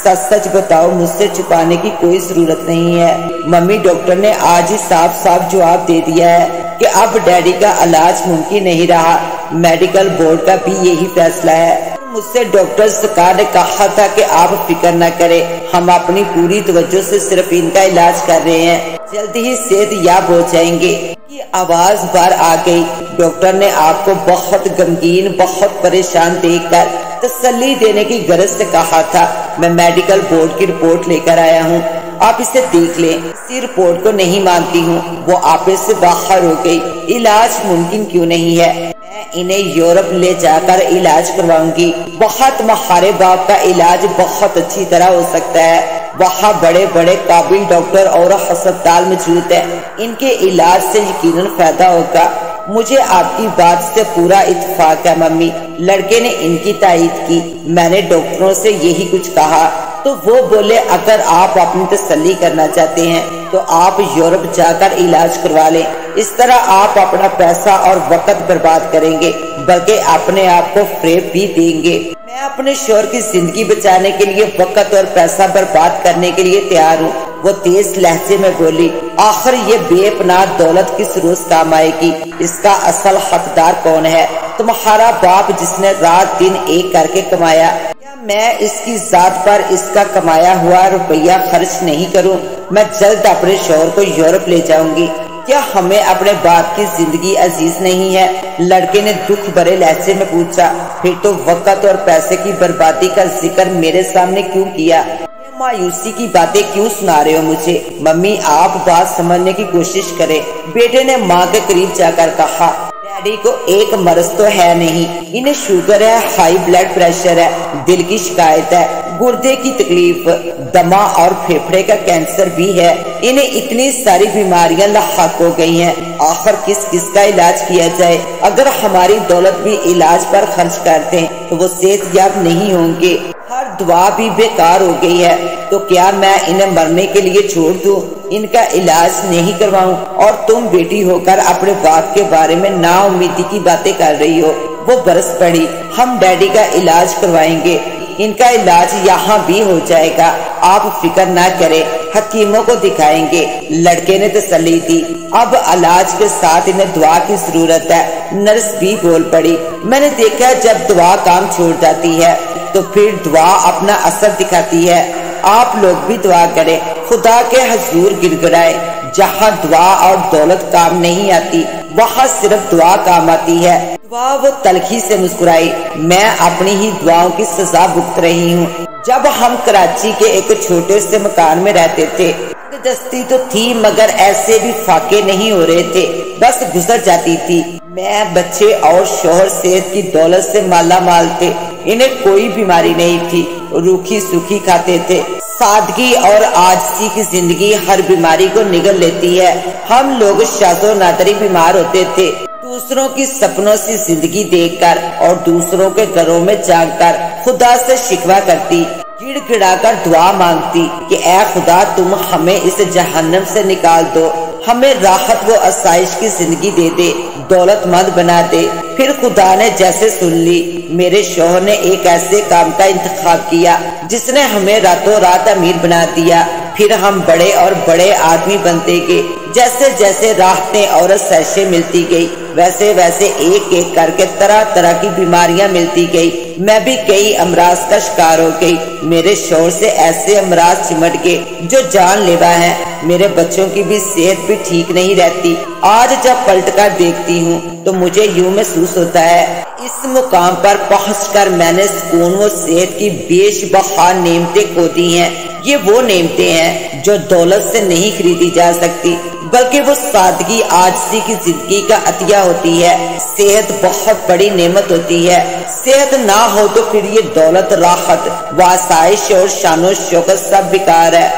सच सच बताओ, मुझसे छुपाने की कोई जरूरत नहीं है। मम्मी, डॉक्टर ने आज ही साफ साफ जवाब दे दिया है कि अब डैडी का इलाज मुमकिन नहीं रहा। मेडिकल बोर्ड का भी यही फैसला है। मुझसे डॉक्टर सरकार ने कहा था कि आप फिक्र न करें, हम अपनी पूरी तवज्जो से सिर्फ इनका इलाज कर रहे हैं, जल्दी ही सेहत याब हो जाएंगे। की आवाज बाहर आ गई। डॉक्टर ने आपको बहुत गमगीन, बहुत परेशान देखकर तसल्ली देने की गरज से कहा था। मैं मेडिकल बोर्ड की रिपोर्ट लेकर आया हूँ, आप इसे देख लें। इसी रिपोर्ट को नहीं मानती हूँ, वो आपे से बाहर हो गई। इलाज मुमकिन क्यों नहीं है? मैं इन्हें यूरोप ले जाकर इलाज करवाऊंगी। बहुत महारे बाप का इलाज बहुत अच्छी तरह हो सकता है। वहाँ बड़े बड़े काबिल डॉक्टर और अस्पताल मौजूद है। इनके इलाज से यकीनन फायदा होगा। मुझे आपकी बात से पूरा इत्तेफाक है मम्मी। लड़के ने इनकी तायीद की। मैंने डॉक्टरों से यही कुछ कहा तो वो बोले, अगर आप अपनी तसल्ली करना चाहते हैं तो आप यूरोप जाकर इलाज करवा लें। इस तरह आप अपना पैसा और वक्त बर्बाद करेंगे, बल्कि अपने आप को फ्रेब भी देंगे। मैं अपने शोहर की जिंदगी बचाने के लिए वक्त और पैसा बर्बाद करने के लिए तैयार हूँ। वो तेज लहजे में बोली, आखिर ये बेपनाह दौलत किस रोज काम आएगी? इसका असल हकदार कौन है? तुम्हारा बाप जिसने रात दिन एक करके कमाया। क्या मैं इसकी जात पर इसका कमाया हुआ रुपया खर्च नहीं करूं? मैं जल्द अपने शोहर को यूरोप ले जाऊंगी। क्या हमें अपने बाप की जिंदगी अजीज नहीं है? लड़के ने दुख भरे लहजे में पूछा। फिर तो वक्त और पैसे की बर्बादी का जिक्र मेरे सामने क्यों किया? मायूसी की बातें क्यों सुना रहे हो मुझे? मम्मी, आप बात समझने की कोशिश करें। बेटे ने माँ के करीब जाकर कहा, डैडी को एक मर्ज तो है नहीं, इन्हें शुगर है, हाई ब्लड प्रेशर है, दिल की शिकायत है, गुर्दे की तकलीफ, दमा और फेफड़े का कैंसर भी है। इन्हें इतनी सारी बीमारियां लाहक हो गई हैं। आखिर किस किस का इलाज किया जाए? अगर हमारी दौलत भी इलाज पर खर्च करते हैं तो वो सेहतयाब नहीं होंगे। हर दुआ भी बेकार हो गई है। तो क्या मैं इन्हें मरने के लिए छोड़ दूं, इनका इलाज नहीं करवाऊं? और तुम बेटी होकर अपने बाप के बारे में नाउम्मीदी की बातें कर रही हो। वो बरस पड़ी, हम डैडी का इलाज करवाएंगे, इनका इलाज यहाँ भी हो जाएगा, आप फिक्र ना करें, हकीमों को दिखाएंगे। लड़के ने तसल्ली दी। अब इलाज के साथ इन्हें दुआ की जरूरत है। नर्स भी बोल पड़ी, मैंने देखा जब दुआ काम छोड़ जाती है तो फिर दुआ अपना असर दिखाती है। आप लोग भी दुआ करें, खुदा के हजूर गिड़गिड़ाए। जहाँ दुआ और दौलत काम नहीं आती, वहाँ सिर्फ दुआ काम आती है। दुआ वो तलखी से मुस्कुराई, मैं अपनी ही दुआओं की सजा भुगत रही हूँ। जब हम कराची के एक छोटे से मकान में रहते थे, दस्ती तो थी मगर ऐसे भी फाके नहीं हो रहे थे, बस गुजर जाती थी। मैं, बच्चे और शोहर सेहत की दौलत से माला माल थे। इन्हें कोई बीमारी नहीं थी, रूखी सूखी खाते थे। सादगी और आजिज़ी की जिंदगी हर बीमारी को निगल लेती है। हम लोग शाज़ो नादरी बीमार होते थे, दूसरों की सपनों से जिंदगी देखकर और दूसरों के घरों में जाकर खुदा से शिकवा करती, गिड़गिड़ाकर दुआ मांगती कि ऐ खुदा तुम हमें इस जहन्नम से निकाल दो, हमें राहत व आसाइश की जिंदगी दे दे, दौलतमंद बना दे। फिर खुदा ने जैसे सुन ली। मेरे शौहर ने एक ऐसे काम का इंतखाब किया जिसने हमें रातों रात अमीर बना दिया। फिर हम बड़े और बड़े आदमी बनते गए। जैसे जैसे राहतें और आसाइशें मिलती गई, वैसे वैसे एक एक करके तरह तरह की बीमारियां मिलती गई। मैं भी कई अमराज का शिकार हो गई। मेरे शौहर से ऐसे अमराज चिमट गए जो जानलेवा हैं। मेरे बच्चों की भी सेहत भी ठीक नहीं रहती। आज जब पलट कर देखती हूँ तो मुझे यूं महसूस होता है इस मुकाम पर पहुंचकर मैंने सुकून व सेहत की बेशबहा नेमतें खो दी हैं। ये वो नेमतें हैं जो दौलत से नहीं खरीदी जा सकती, बल्कि वो सादगी आजिज़ी की जिंदगी का अतिया होती है। सेहत बहुत बड़ी नेमत होती है। सेहत ना हो तो फिर ये दौलत, राहत, वासाइश और शानो शौकत सब बेकार है,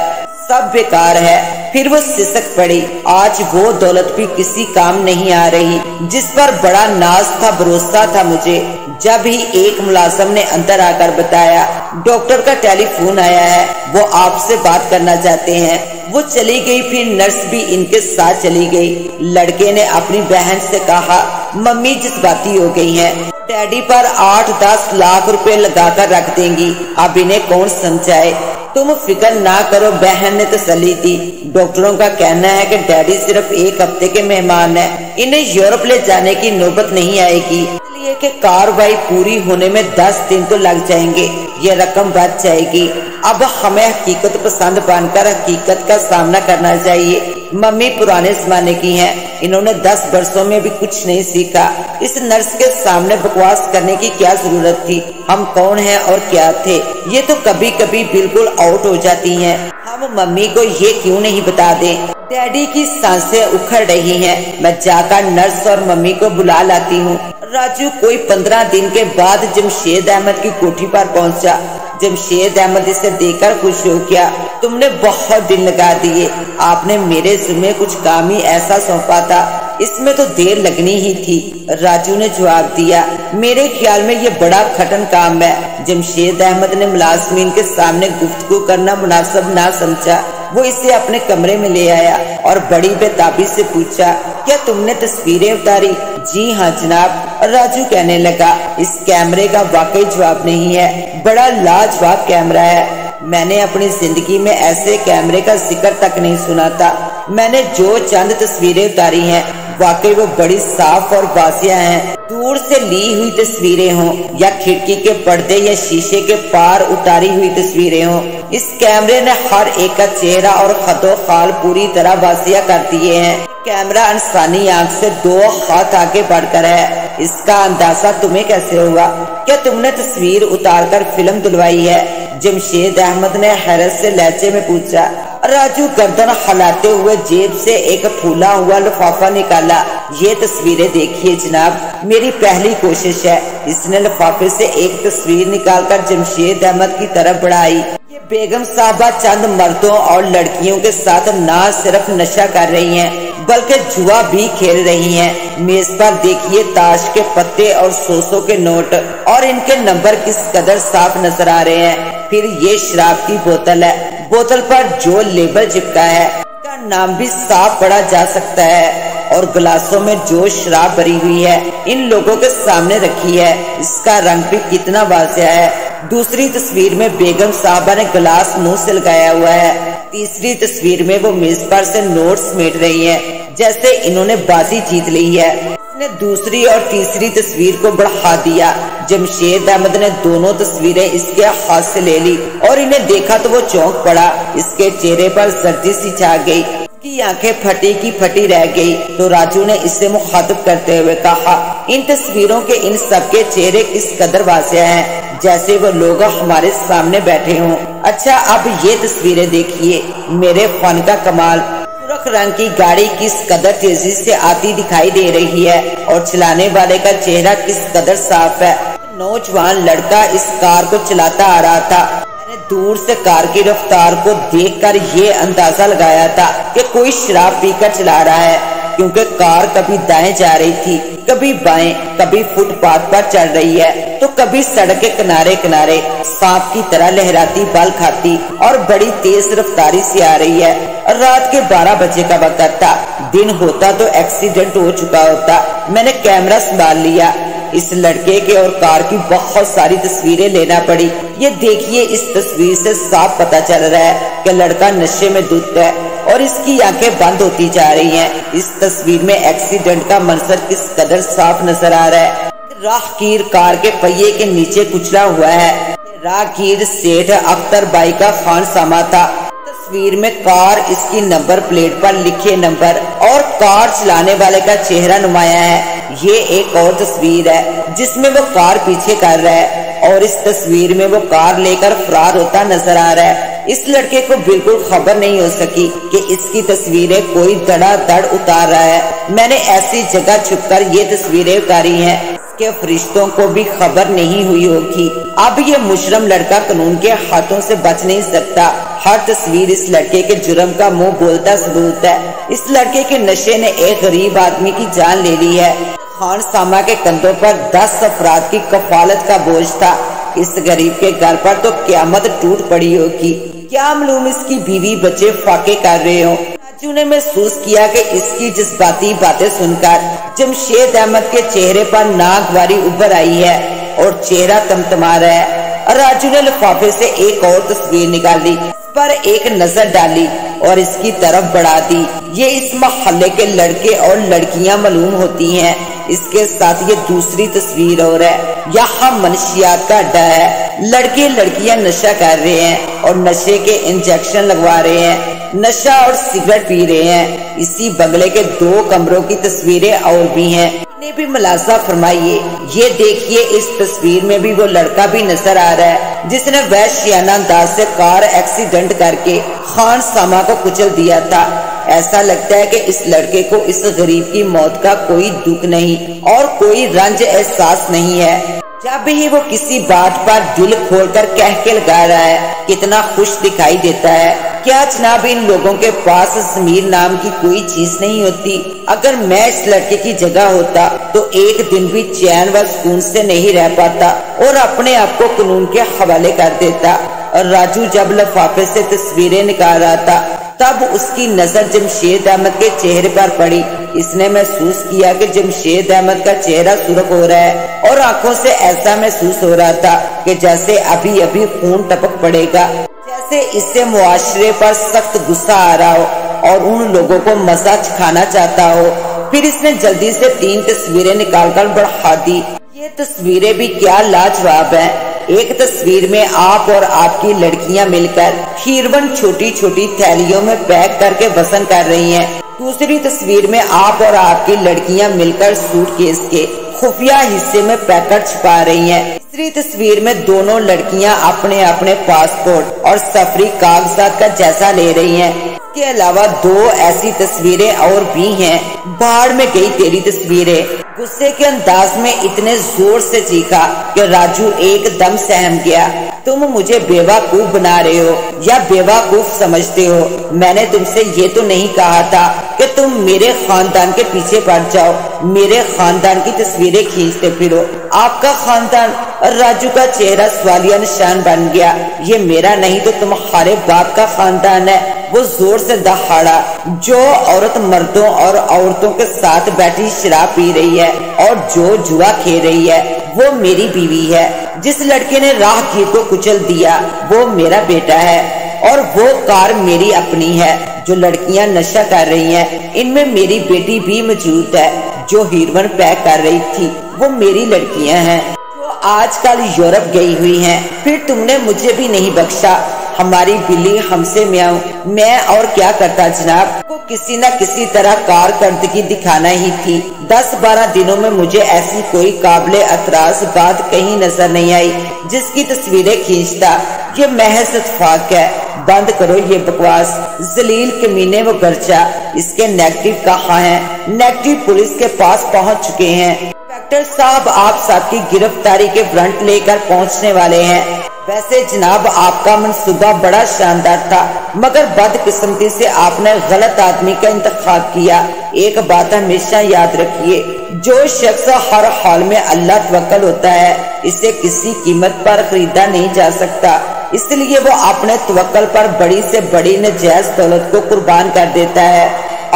सब बेकार है। फिर वो सिसक पड़ी। आज वो दौलत भी किसी काम नहीं आ रही जिस पर बड़ा नाज था, भरोसा था मुझे। जब ही एक मुलाजिम ने अंदर आकर बताया, डॉक्टर का टेलीफोन आया है, वो आपसे बात करना चाहते हैं। वो चली गई। फिर नर्स भी इनके साथ चली गई। लड़के ने अपनी बहन से कहा, मम्मी जज्बाती हो गई हैं, डैडी पर 8-10 लाख रुपए लगाकर रख देंगी, अब इन्हें कौन समझाए। तुम फिक्र ना करो, बहन ने तसल्ली दी। डॉक्टरों का कहना है कि डैडी सिर्फ 1 हफ्ते के मेहमान हैं, इन्हें यूरोप ले जाने की नौबत नहीं आएगी, इसलिए कि कार्रवाई पूरी होने में 10 दिन तो लग जाएंगे, ये रकम बच जाएगी। अब हमें हकीकत पसंद बनकर हकीकत का सामना करना चाहिए। मम्मी पुराने जमाने की हैं, इन्होंने 10 वर्षों में भी कुछ नहीं सीखा। इस नर्स के सामने बकवास करने की क्या जरूरत थी? हम कौन हैं और क्या थे, ये तो कभी कभी बिल्कुल आउट हो जाती हैं। हम मम्मी को ये क्यों नहीं बता दें? डैडी की सांसें उखड़ रही हैं। मैं जाकर नर्स और मम्मी को बुला लाती हूँ। राजू कोई 15 दिन के बाद जमशेद अहमद की कोठी पर पहुंचा। जमशेद अहमद इसे देखकर खुश हो गया। तुमने बहुत दिन लगा दिए, आपने मेरे जिम्मे कुछ काम ही ऐसा सौंपा था, इसमें तो देर लगनी ही थी। राजू ने जवाब दिया, मेरे ख्याल में ये बड़ा कठिन काम है। जमशेद अहमद ने मुलाजमीन के सामने गुफ्तगू करना मुनासिब ना समझा। वो इसे अपने कमरे में ले आया और बड़ी बेताबी से पूछा, क्या तुमने तस्वीरें उतारी? जी हाँ जनाब, राजू कहने लगा। इस कैमरे का वाकई जवाब नहीं है, बड़ा लाजवाब कैमरा है। मैंने अपनी जिंदगी में ऐसे कैमरे का जिक्र तक नहीं सुना था। मैंने जो चंद तस्वीरें उतारी हैं, वाकई वो बड़ी साफ और वाजिया हैं। दूर से ली हुई तस्वीरें हों या खिड़की के पर्दे या शीशे के पार उतारी हुई तस्वीरें हों, इस कैमरे ने हर एक का चेहरा और खतो खाल पूरी तरह वाजिया कर दिए हैं। कैमरा इंसानी आंख से 2 हाथ आगे बढ़कर है। इसका अंदाजा तुम्हें कैसे हुआ? क्या तुमने तस्वीर उतारकर फिल्म दिलवाई है? जमशेद अहमद ने हैरत से लहजे में पूछा। राजू गर्दन हिलाते हुए जेब से एक फूला हुआ लिफाफा निकाला। ये तस्वीरें देखिए जनाब, मेरी पहली कोशिश है। इसने लिफाफे से एक तस्वीर निकालकर जमशेद अहमद की तरफ बढ़ाई। ये बेगम साहबा चंद मर्दों और लड़कियों के साथ ना सिर्फ नशा कर रही हैं, बल्कि जुआ भी खेल रही हैं। मेज पर देखिए ताश के पत्ते और 100 के नोट, और इनके नंबर किस कदर साफ नजर आ रहे हैं। फिर ये शराब की बोतल है, बोतल पर जो लेबल चिपका है का नाम भी साफ पढ़ा जा सकता है, और गिलासों में जो शराब भरी हुई है इन लोगों के सामने रखी है, इसका रंग भी कितना वाज़िया है। दूसरी तस्वीर में बेगम साहबा ने गिलास मुंह से लगाया हुआ है। तीसरी तस्वीर में वो मेज पर से नोट समेट रही है, जैसे इन्होंने बाजी जीत ली है। इसने दूसरी और तीसरी तस्वीर को बढ़ा दिया। जमशेद अहमद ने दोनों तस्वीरें इसके हाथ से ले ली और इन्हें देखा तो वो चौंक पड़ा। इसके चेहरे पर सर्दी सी छा गई, की आंखें फटी की फटी रह गई। तो राजू ने इसे मुखातिब करते हुए कहा, इन तस्वीरों के इन सबके चेहरे किस कदर वाज़िया हैं, जैसे वो लोग हमारे सामने बैठे हों। अच्छा अब ये तस्वीरें देखिए, मेरे फन का कमाल। सुर्ख रंग की गाड़ी किस कदर तेजी से आती दिखाई दे रही है और चलाने वाले का चेहरा किस कदर साफ है। नौजवान लड़का इस कार को चलाता आ रहा था। मैंने दूर से कार की रफ्तार को देखकर ये अंदाजा लगाया था कि कोई शराब पीकर चला रहा है, क्योंकि कार कभी दाएं जा रही थी, कभी बाएं, कभी फुटपाथ पर चल रही है तो कभी सड़क के किनारे किनारे सांप की तरह लहराती बल खाती और बड़ी तेज रफ्तारी से आ रही है। रात के 12 बजे का वक्त था। दिन होता तो एक्सीडेंट हो चुका होता। मैंने कैमरा संभाल लिया। इस लड़के के और कार की बहुत सारी तस्वीरें लेना पड़ी। ये देखिए, इस तस्वीर से साफ पता चल रहा है कि लड़का नशे में धुत है और इसकी आंखें बंद होती जा रही हैं। इस तस्वीर में एक्सीडेंट का मंजर किस कदर साफ नजर आ रहा है। राहगीर कार के पहिए के नीचे कुचला हुआ है। राहगीर सेठ अख्तर बाई का खानसामा था। तस्वीर में कार, इसकी नंबर प्लेट पर लिखे नंबर और कार चलाने वाले का चेहरा नुमाया है। ये एक और तस्वीर है जिसमें वो कार पीछे कर रहा है और इस तस्वीर में वो कार लेकर फरार होता नजर आ रहा है। इस लड़के को बिल्कुल खबर नहीं हो सकी कि इसकी तस्वीरें कोई धड़ाधड़ उतार रहा है। मैंने ऐसी जगह छुपकर ये तस्वीरें उतारी हैं के फरिश्तों को भी खबर नहीं हुई होगी। अब ये मुशरम लड़का कानून के हाथों से बच नहीं सकता। हर तस्वीर इस लड़के के जुर्म का मुंह बोलता सबूत है। इस लड़के के नशे ने एक गरीब आदमी की जान ले ली है। खानसामा के कंधों पर 10 अफराद की कफालत का बोझ था। इस गरीब के घर पर तो क़यामत टूट पड़ी होगी। क्या मालूम इसकी बीवी बच्चे फाके कर रहे हो। राजू ने महसूस किया कि इसकी जज्बाती बातें सुनकर जमशेद अहमद के चेहरे पर नागवारी उभर आई है और चेहरा तमतमा रहा है। راجو نے لفافے سے ایک اور تصویر نکالی، اس پر ایک نظر ڈالی اور اس کی طرف بڑھا دی۔ یہ اس محلے کے لڑکے اور لڑکیاں معلوم ہوتی ہیں۔ اس کے ساتھ یہ دوسری تصویر اور ہے، یہاں منشیات کا اڈا ہے۔ لڑکے لڑکیاں نشہ کر رہے ہیں اور نشے کے انجیکشن لگوا رہے ہیں، نشہ اور سگریٹ پی رہے ہیں۔ اسی بنگلے کے 2 کمروں کی تصویریں اور بھی ہیں، انہیں بھی ملاحظہ فرمائیے۔ یہ دیکھیے اس تصویر میں بھی وہ لڑکا بھی نظر آ رہا ہے جس نے وحشیانہ انداز سے کار ایکسیڈنٹ کر کے خان ساما کو کچل دیا تھا۔ ایسا لگتا ہے کہ اس لڑکے کو اس غریب کی موت کا کوئی دکھ نہیں اور کوئی رنج احساس نہیں ہے۔ جب بھی وہ کسی بات پر دل کھول کر کہہ کے لگا رہا ہے، کتنا خوش دکھائی دیتا ہے۔ کیا جناب ان لوگوں کے پاس ضمیر نام کی کوئی چیز نہیں ہوتی؟ اگر میں اس لڑکے کی جگہ ہوتا تو ایک دن بھی چین و سکون سے نہیں رہ پاتا اور اپنے آپ کو قانون کے حوالے کر دیتا۔ اور راجو جب لفافے سے تصویریں نکال رہا تھا تب اس کی نظر جمشید احمد کے چہرے پر پڑی۔ اس نے محسوس کیا کہ جمشید احمد کا چہرہ سرخ ہو رہا ہے اور آنکھوں سے ایسا محسوس ہو رہا تھا کہ جیسے ابھی ابھی خون ٹپک پڑے گا، جیسے اس سے معاشرے پر سخت غصہ آ رہا ہو اور ان لوگوں کو مزہ چکھانا چاہتا ہو۔ پھر اس نے جلدی سے 3 تصویریں نکال کر بڑھا دی۔ یہ تصویریں بھی کیا لاجواب ہیں۔ ایک تصویر میں آپ اور آپ کی لڑکیاں مل کر ہیروین چھوٹی چھوٹی تھیلیوں میں پیک کر کے وزن کر رہی ہیں۔ دوسری تصویر میں آپ اور آپ کی لڑکیاں مل کر سوٹ کیس کے خفیہ حصے میں پیکٹ چھپا رہی ہیں۔ تیسری تصویر میں دونوں لڑکیاں اپنے اپنے پاسپورٹ اور سفری کاغذات کا جائزہ لے رہی ہیں۔ اس کے علاوہ 2 ایسی تصویریں اور بھی ہیں۔ باہر میں گئی تیری تصویریں، غصے کے انداز میں اتنے زور سے چیخا کہ راجو ایک دم سہم گیا۔ تم مجھے بیوقوف بنا رہے ہو یا بیوقوف سمجھتے ہو؟ میں نے تم سے یہ تو نہیں کہا تھا کہ تم میرے خاندان کے پیچھے پڑ جاؤ، میرے خاندان کی تصویریں کھینچتے پھرو۔ آپ کا خاندان؟ راجو کا چہرہ سوالیہ نشان بن گیا۔ یہ میرا نہیں تو تمہارے باپ کا خاندان ہے۔ وہ زور سے دہاڑا۔ جو عورت مردوں اور عورتوں کے ساتھ بیٹھی شراب پی رہی ہے اور جو جوا کھیل رہی ہے وہ میری بیوی ہے۔ جس لڑکے نے راہ گیر کو کچل دیا وہ میرا بیٹا ہے اور وہ کار میری اپنی ہے۔ جو لڑکیاں نشہ کر رہی ہیں ان میں میری بیٹی بھی موجود ہے۔ جو ہیروین پیک کر رہی تھی وہ میری لڑکیاں ہیں جو آج کل یورپ گئی ہوئی ہیں۔ پھر تم نے مجھے بھی نہیں بخشا۔ ہماری بلی ہم سے میاؤں۔ میں اور کیا کرتا جناب؟ کو کسی نہ کسی طرح کارکردگی دکھانا ہی تھی۔ 10-12 دنوں میں مجھے ایسی کوئی قابل اعتراض بات کہیں نظر نہیں آئی جس کی تصویریں کھینچتا۔ یہ محض اتفاق ہے۔ بند کرو یہ بکواس۔ ذلیل کمینے و گرچہ اس کے نیگیٹو کہاں ہیں؟ نیگیٹو پولیس کے پاس پہنچ چکے ہیں۔ انسپکٹر صاحب آپ سب کی گرفتاری کے وارنٹ لے کر پہنچنے والے ہیں۔ ویسے جناب آپ کا منصوبہ بڑا شاندار تھا مگر بدقسمتی سے آپ نے غلط آدمی کا انتخاب کیا۔ ایک بات ہمیشہ یاد رکھیے، جو شخص ہر حال میں اللہ توکل ہوتا ہے اسے کسی قیمت پر خریدا نہیں جا سکتا۔ اس لیے وہ اپنے توکل پر بڑی سے بڑی ناجائز دولت کو قربان کر دیتا ہے۔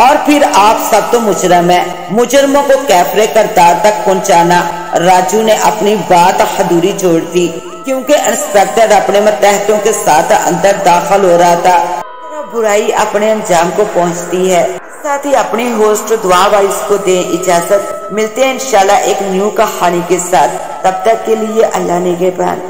اور پھر آپ سب تو مجرم ہیں۔ مجرموں کو کیفرے کردار تک پہنچانا۔ راجو نے اپنی بات ادھوری چھوڑ دی کیونکہ انسپکٹر اپنے متحدوں کے ساتھ اندر داخل ہو رہا تھا۔ برائی اپنے انجام کو پہنچتی ہے۔ ساتھ ہی اپنی ہوسٹ دعا وائس کو دیں اجازت۔ ملتے ہیں انشاءاللہ ایک نیو کہانی کے ساتھ۔ تب تک کے لیے اللہ نگہبان۔